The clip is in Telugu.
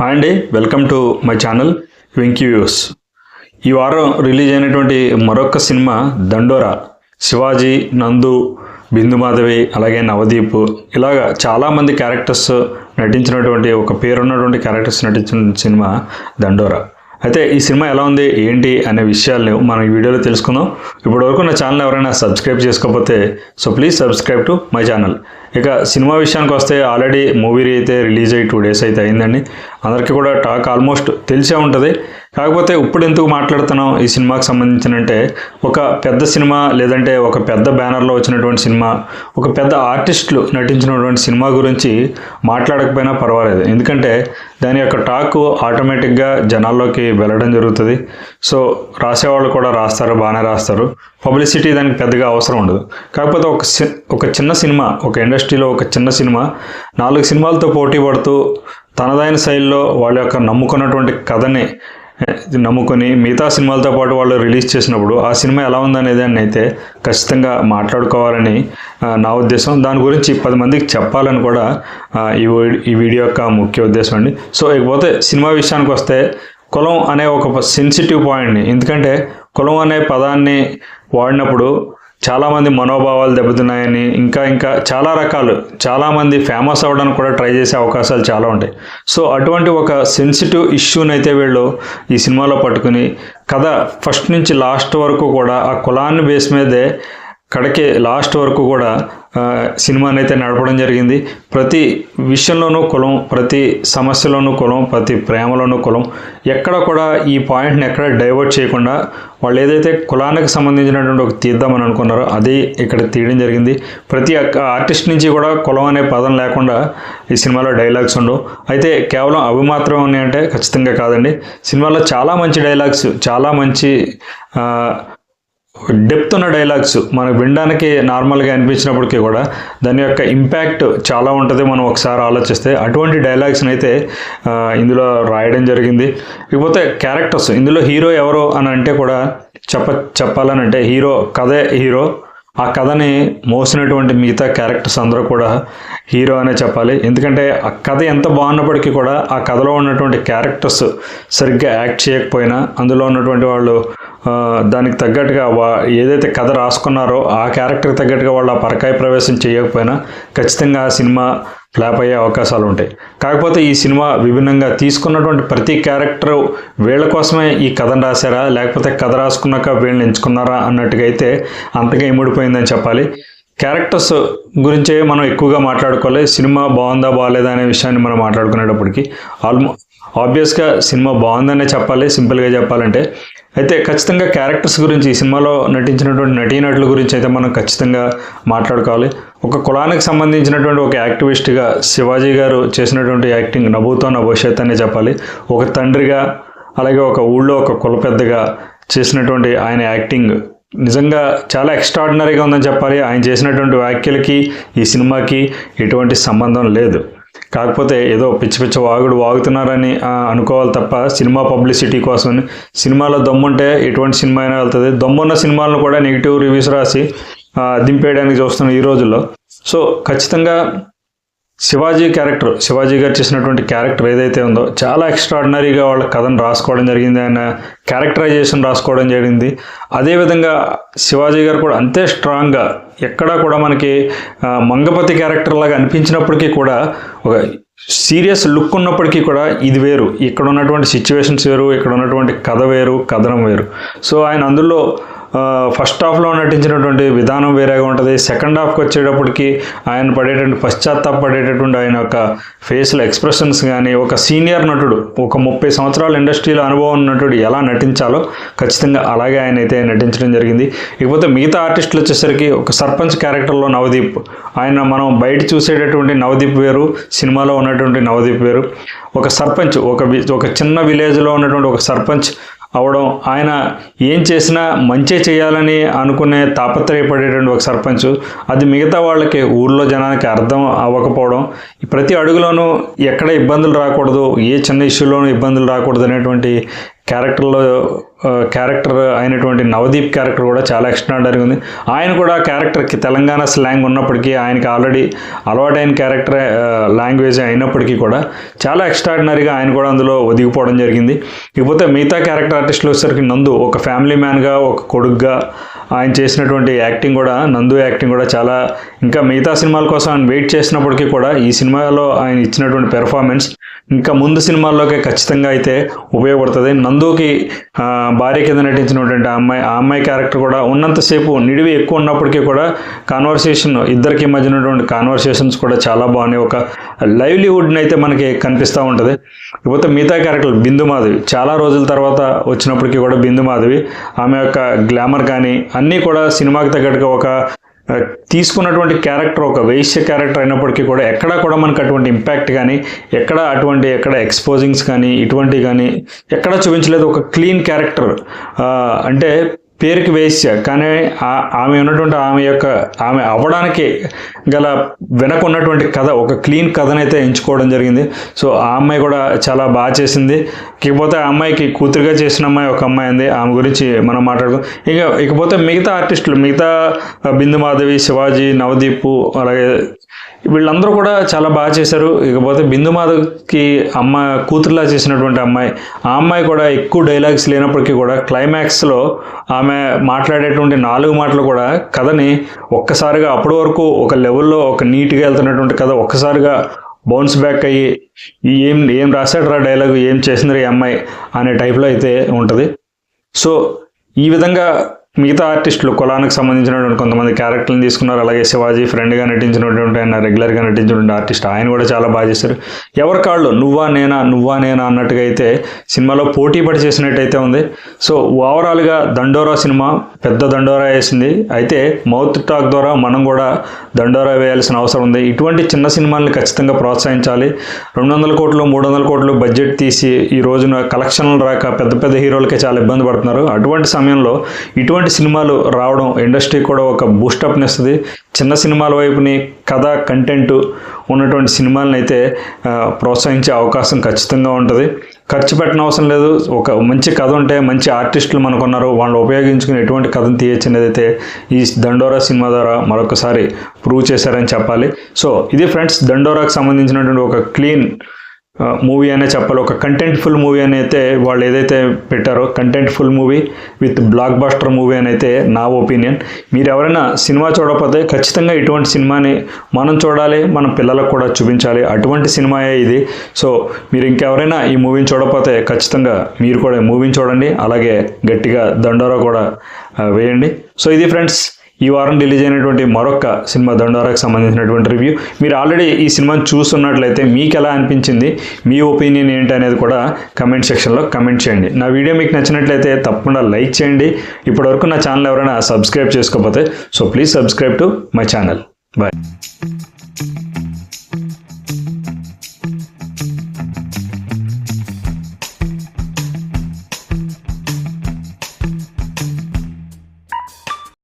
హాయ్ అండి, welcome to my channel Venky views. ఈ వారం రిలీజ్ అయినటువంటి మరొక సినిమా దండోరా. శివాజీ, నందు, బిందు మాధవి, అలాగే నవదీప్, ఇలాగా చాలామంది క్యారెక్టర్స్ నటించినటువంటి ఒక పేరున్నటువంటి క్యారెక్టర్స్ నటించిన సినిమా దండోరా. అయితే ఈ సినిమా ఎలా ఉంది ఏంటి అనే విషయాలను మనం ఈ వీడియోలో తెలుసుకుందాం. ఇప్పటివరకు నా ఛానల్ ఎవరైనా సబ్స్క్రైబ్ చేసుకోకపోతే please subscribe to my channel. ఇక సినిమా విషయానికి వస్తే ఆల్రెడీ మూవీ అయితే రిలీజ్ అయ్యి 2 days అయితే అయిందండి. అందరికీ కూడా టాక్ ఆల్మోస్ట్ తెలిసే ఉంటుంది. కాకపోతే ఇప్పుడు ఎందుకు మాట్లాడుతున్నాం ఈ సినిమాకి సంబంధించినంటే, ఒక పెద్ద సినిమా లేదంటే ఒక పెద్ద బ్యానర్లో వచ్చినటువంటి సినిమా, ఒక పెద్ద ఆర్టిస్టులు నటించినటువంటి సినిమా గురించి మాట్లాడకపోయినా పర్వాలేదు. ఎందుకంటే దాని యొక్క టాక్ ఆటోమేటిక్గా జనాల్లోకి వెళ్ళడం జరుగుతుంది. సో రాసేవాళ్ళు కూడా రాస్తారు, బాగానే రాస్తారు. పబ్లిసిటీ దానికి పెద్దగా అవసరం ఉండదు. కాకపోతే ఒక చిన్న సినిమా, ఒక ఇండస్ట్రీలో ఒక చిన్న సినిమా 4 సినిమాలతో పోటీ పడుతూ తనదైన శైలిలో వాళ్ళ యొక్క నమ్ముకున్నటువంటి కథని నమ్ముకొని మిగతా సినిమాలతో పాటు వాళ్ళు రిలీజ్ చేసినప్పుడు ఆ సినిమా ఎలా ఉందనేది అని అయితే ఖచ్చితంగా మాట్లాడుకోవాలని నా ఉద్దేశం. దాని గురించి 10 మందికి చెప్పాలని కూడా ఈ వీడియో యొక్క ముఖ్య ఉద్దేశం అండి. సో ఇకపోతే సినిమా విషయానికి వస్తే, కులం అనే ఒక సెన్సిటివ్ పాయింట్ని, ఎందుకంటే కులం అనే పదాన్ని వాడినప్పుడు చాలామంది మనోభావాలు దెబ్బతిన్నాయని, ఇంకా చాలా రకాలు, చాలామంది ఫేమస్ అవ్వడానికి కూడా ట్రై చేసే అవకాశాలు చాలా ఉంటాయి. సో అటువంటి ఒక సెన్సిటివ్ ఇష్యూని అయితే వీళ్ళు ఈ సినిమాలో పట్టుకుని కథ ఫస్ట్ నుంచి లాస్ట్ వరకు కూడా ఆ కులాన్ని బేస్ మీదే కడకి లాస్ట్ వరకు కూడా సినిమాని అయితే నడపడం జరిగింది. ప్రతి విషయంలోనూ కులం, ప్రతి సమస్యలోనూ కులం, ప్రతి ప్రేమలోనూ కులం, ఎక్కడ కూడా ఈ పాయింట్ని ఎక్కడ డైవర్ట్ చేయకుండా వాళ్ళు ఏదైతే కులానికి సంబంధించినటువంటి ఒక తీద్దామని అనుకున్నారో అది ఇక్కడ తీయడం జరిగింది. ప్రతి ఆర్టిస్ట్ నుంచి కూడా కులం అనే పదం లేకుండా ఈ సినిమాలో డైలాగ్స్ ఉండవు. అయితే కేవలం అవి మాత్రమే ఉన్నాయంటే ఖచ్చితంగా కాదండి. సినిమాలో చాలా మంచి డైలాగ్స్, చాలా మంచి డెప్త్ ఉన్న డైలాగ్స్ మనకు వినడానికి నార్మల్గా అనిపించినప్పటికీ కూడా దాని యొక్క ఇంపాక్ట్ చాలా ఉంటుంది మనం ఒకసారి ఆలోచిస్తే. అటువంటి డైలాగ్స్ని అయితే ఇందులో రాయడం జరిగింది. ఇకపోతే క్యారెక్టర్స్, ఇందులో హీరో ఎవరు అని అంటే కూడా చెప్పాలనంటే కథే హీరో. ఆ కథని మోసినటువంటి మిగతా క్యారెక్టర్స్ అందరూ కూడా హీరో అనే చెప్పాలి. ఎందుకంటే ఆ కథ ఎంత బాగున్నప్పటికీ కూడా ఆ కథలో ఉన్నటువంటి క్యారెక్టర్స్ సరిగ్గా యాక్ట్ చేయకపోయినా, అందులో ఉన్నటువంటి వాళ్ళు దానికి తగ్గట్టుగా ఏదైతే కథ రాసుకున్నారో ఆ క్యారెక్టర్కి తగ్గట్టుగా వాళ్ళు ఆ పరకాయ ప్రవేశం చేయకపోయినా ఖచ్చితంగా ఆ సినిమా ఫ్లాప్ అయ్యే అవకాశాలు ఉంటాయి. కాకపోతే ఈ సినిమా విభిన్నంగా తీసుకున్నటువంటి ప్రతి క్యారెక్టర్ వీళ్ళ కోసమే ఈ కథను రాశారా, లేకపోతే కథ రాసుకున్నాక వీళ్ళని ఎంచుకున్నారా అన్నట్టుగా అయితే అంతగా ఇముడిపోయిందని చెప్పాలి. క్యారెక్టర్స్ గురించే మనం ఎక్కువగా మాట్లాడుకోవాలి. సినిమా బాగుందా బాగాలేదా అనే విషయాన్ని మనం మాట్లాడుకునేటప్పటికి ఆబ్వియస్గా సినిమా బాగుందనే చెప్పాలి, సింపుల్గా చెప్పాలంటే. అయితే ఖచ్చితంగా క్యారెక్టర్స్ గురించి, ఈ సినిమాలో నటించినటువంటి నటీనటుల గురించి అయితే మనం ఖచ్చితంగా మాట్లాడుకోవాలి. ఒక కులానికి సంబంధించినటువంటి ఒక యాక్టివిస్ట్గా శివాజీ గారు చేసినటువంటి యాక్టింగ్ నభూతో నా భవిష్యత్ అనే చెప్పాలి. ఒక తండ్రిగా, అలాగే ఒక ఊళ్ళో ఒక కుల పెద్దగా చేసినటువంటి ఆయన యాక్టింగ్ నిజంగా చాలా ఎక్స్ట్రాడినరీగా ఉందని చెప్పాలి. ఆయన చేసినటువంటి వ్యాఖ్యలకి ఈ సినిమాకి ఎటువంటి సంబంధం లేదు. కాకపోతే ఏదో పిచ్చి వాగుతున్నారని అనుకోవాలి తప్ప సినిమా పబ్లిసిటీ కోసం. సినిమాలో దమ్ముంటే ఎటువంటి సినిమా అయినా వెళ్తుంది. దమ్మున్న సినిమాలను కూడా నెగిటివ్ రివ్యూస్ రాసి దింపేయడానికి చూస్తున్నాం ఈ రోజుల్లో. సో ఖచ్చితంగా శివాజీ గారు చేసినటువంటి క్యారెక్టర్ ఏదైతే ఉందో చాలా ఎక్స్ట్రాడినరీగా వాళ్ళ కథను రాసుకోవడం జరిగింది, ఆయన క్యారెక్టరైజేషన్ రాసుకోవడం జరిగింది. అదేవిధంగా శివాజీ గారు కూడా అంతే స్ట్రాంగ్గా, ఎక్కడా కూడా మనకి మంగపతి క్యారెక్టర్ లాగా అనిపించినప్పటికీ కూడా ఒక సీరియస్ లుక్ ఉన్నప్పటికీ కూడా ఇది వేరు, ఇక్కడ ఉన్నటువంటి సిచ్యువేషన్స్ వేరు, ఇక్కడ ఉన్నటువంటి కథ వేరు, కథనం వేరు. సో ఆయన అందులో ఫస్ట్ హాఫ్లో నటించినటువంటి విధానం వేరేగా ఉంటుంది. సెకండ్ హాఫ్కి వచ్చేటప్పటికి ఆయన పశ్చాత్తాపడేటటువంటి ఆయన యొక్క ఫేస్లో ఎక్స్ప్రెషన్స్ కానీ, ఒక సీనియర్ నటుడు, ఒక 30 సంవత్సరాల ఇండస్ట్రీలో అనుభవం నటుడు ఎలా నటించాలో ఖచ్చితంగా అలాగే ఆయన అయితే నటించడం జరిగింది. ఇకపోతే మిగతా ఆర్టిస్టులు వచ్చేసరికి ఒక సర్పంచ్ క్యారెక్టర్లో నవదీప్, ఆయన మనం బయట చూసేటటువంటి నవదీప్ వేరు, సినిమాలో ఉన్నటువంటి నవదీప్ వేరు. ఒక సర్పంచ్, ఒక చిన్న విలేజ్లో ఉన్నటువంటి ఒక సర్పంచ్ అవడం, ఆయన ఏం చేసినా మంచి చేయాలని అనుకునే తాపత్రయపడేటువంటి ఒక సర్పంచ్, అది మిగతా వాళ్ళకి ఊర్లో జనానికి అర్థం అవ్వకపోవడం, ప్రతి అడుగులోనూ ఎక్కడ ఇబ్బందులు రాకూడదు, ఏ చిన్న ఇష్యూలోనూ ఇబ్బందులు రాకూడదు అనేటువంటి క్యారెక్టర్ అయినటువంటి నవదీప్ క్యారెక్టర్ కూడా చాలా ఎక్స్ట్రాడనరీ ఉంది. ఆయన కూడా క్యారెక్టర్కి తెలంగాణ స్లాంగ్ ఉన్నప్పటికీ ఆయనకి ఆల్రెడీ అలవాటైన క్యారెక్టర్ లాంగ్వేజ్ అయినప్పటికీ కూడా చాలా ఎక్స్ట్రాడనరీగా ఆయన కూడా అందులో ఒదిగిపోవడం జరిగింది. ఇకపోతే మిగతా క్యారెక్టర్ ఆర్టిస్టులు వచ్చేసరికి నందు ఒక ఫ్యామిలీ మ్యాన్గా, ఒక కొడుగ్గా ఆయన చేసినటువంటి యాక్టింగ్ కూడా, నందు యాక్టింగ్ కూడా చాలా, ఇంకా మిగతా సినిమాల కోసం ఆయన వెయిట్ చేసినప్పటికీ కూడా ఈ సినిమాలో ఆయన ఇచ్చినటువంటి పెర్ఫార్మెన్స్ ఇంకా ముందు సినిమాల్లోకే ఖచ్చితంగా అయితే ఉపయోగపడుతుంది. నందుకి భార్య కింద నటించినటువంటి ఆ అమ్మాయి క్యారెక్టర్ కూడా ఉన్నంతసేపు నిడివి ఎక్కువ ఉన్నప్పటికీ కూడా కాన్వర్సేషన్, ఇద్దరికి మధ్య ఉన్నటువంటి కాన్వర్సేషన్స్ కూడా చాలా బాగున్నాయి. ఒక లైవ్లీహుడ్ని అయితే మనకి కనిపిస్తూ ఉంటుంది. ఇకపోతే మిగతా క్యారెక్టర్లు బిందు మాధవి చాలా రోజుల తర్వాత వచ్చినప్పటికీ కూడా బిందు మాధవి ఆమె యొక్క గ్లామర్ కానీ అన్నీ కూడా సినిమాకి తగ్గట్టుగా ఒక తీసుకున్నటువంటి క్యారెక్టర్ ఒక వేశ్య క్యారెక్టర్ అయినప్పటికీ కూడా ఎక్కడా కూడా మనకు అటువంటి ఇంపాక్ట్ కానీ ఎక్కడ ఎక్స్పోజింగ్స్ కానీ ఇటువంటివి కానీ ఎక్కడా చూపించలేదు. ఒక క్లీన్ క్యారెక్టర్, అంటే పేరుకి వేశ్య కానీ ఆమె ఉన్నటువంటి ఆమె అవ్వడానికి గల వెనక ఉన్నటువంటి కథ ఒక క్లీన్ కథనైతే ఎంచుకోవడం జరిగింది. సో ఆ అమ్మాయి కూడా చాలా బాగా చేసింది. ఇకపోతే ఆ అమ్మాయికి కూతురుగా చేసిన అమ్మాయి ఒక అమ్మాయి ఉంది, ఆమె గురించి మనం మాట్లాడుకో. ఇకపోతే మిగతా ఆర్టిస్టులు, మిగతా బిందు మాధవి, శివాజీ, నవదీప్, అలాగే వీళ్ళందరూ కూడా చాలా బాగా చేశారు. ఇకపోతే బిందు మాధవ్కి కూతురులా చేసినటువంటి అమ్మాయి, ఆ అమ్మాయి కూడా ఎక్కువ డైలాగ్స్ లేనప్పటికీ కూడా క్లైమాక్స్లో ఆమె మాట్లాడేటువంటి 4 మాటలు కూడా కథని ఒక్కసారిగా అప్పటి వరకు ఒక లెవెల్లో ఒక నీట్గా వెళ్తున్నటువంటి కథ ఒక్కసారిగా బౌన్స్ బ్యాక్ అయ్యి ఏం రాశాడు డైలాగ్, ఏం చేసింది ఈ అమ్మాయి అనే టైప్లో అయితే ఉంటుంది. సో ఈ విధంగా మిగతా ఆర్టిస్టులు కులానికి సంబంధించినటువంటి కొంతమంది క్యారెక్టర్లను తీసుకున్నారు. అలాగే శివాజీ ఫ్రెండ్గా నటించినటువంటి ఆయన రెగ్యులర్గా నటించినటువంటి ఆర్టిస్ట్ ఆయన కూడా చాలా బాగా చేశారు. ఎవరి కాళ్ళు నువ్వా నేనా అన్నట్టుగా అయితే సినిమాలో పోటీ పడి చేసినట్టయితే ఉంది. సో ఓవరాల్గా దండోరా సినిమా పెద్ద దండోరా వేసింది. అయితే మౌత్ టాక్ ద్వారా మనం కూడా దండోరా వేయాల్సిన అవసరం ఉంది. ఇటువంటి చిన్న సినిమాల్ని ఖచ్చితంగా ప్రోత్సహించాలి. 200 కోట్లు 300 కోట్లు బడ్జెట్ తీసి ఈ రోజున కలెక్షన్లు రాక పెద్ద హీరోలకే చాలా ఇబ్బంది పడుతున్నారు. అటువంటి సమయంలో ఇటువంటి సినిమాలు రావడం ఇండస్ట్రీ కూడా ఒక బూస్టప్ని ఇస్తుంది. చిన్న సినిమాల వైపుని కథ కంటెంట్ ఉన్నటువంటి సినిమాలను అయితే ప్రోత్సహించే అవకాశం ఖచ్చితంగా ఉంటుంది. ఖర్చు పెట్టిన అవసరం లేదు. ఒక మంచి కథ ఉంటే మంచి ఆర్టిస్టులు మనకున్నారు, వాళ్ళు ఉపయోగించుకుని ఎటువంటి కథను తీయచ్చు అనేది అయితే ఈ దండోరా సినిమా ద్వారా మరొకసారి ప్రూవ్ చేశారని చెప్పాలి. సో ఇది ఫ్రెండ్స్, దండోరాకి సంబంధించినటువంటి ఒక క్లీన్ మూవీ అనే చెప్పాలి. ఒక కంటెంట్ఫుల్ మూవీ అని అయితే వాళ్ళు ఏదైతే పెట్టారో contentful movie with block buster movie అని అయితే నా ఒపీనియన్. మీరు ఎవరైనా సినిమా చూడకపోతే ఖచ్చితంగా ఇటువంటి సినిమాని మనం చూడాలి, మన పిల్లలకు కూడా చూపించాలి. అటువంటి సినిమాయే ఇది. సో మీరు ఇంకెవరైనా ఈ మూవీని చూడకపోతే ఖచ్చితంగా మీరు కూడా ఈ మూవీని చూడండి, అలాగే గట్టిగా దండోరా కూడా వేయండి. సో ఇది ఫ్రెండ్స్, ఈ వారం రిలీజ్ అయినటువంటి మరొక సినిమా దండోరాకి సంబంధించినటువంటి రివ్యూ. మీరు ఆల్రెడీ ఈ సినిమాని చూస్తున్నట్లయితే మీకు ఎలా అనిపించింది, మీ ఒపీనియన్ ఏంటి అనేది కూడా కమెంట్ సెక్షన్లో కమెంట్ చేయండి. నా వీడియో మీకు నచ్చినట్లయితే తప్పకుండా లైక్ చేయండి. ఇప్పటివరకు నా ఛానల్ ఎవరైనా సబ్స్క్రైబ్ చేసుకోకపోతే so please subscribe to my channel. Bye.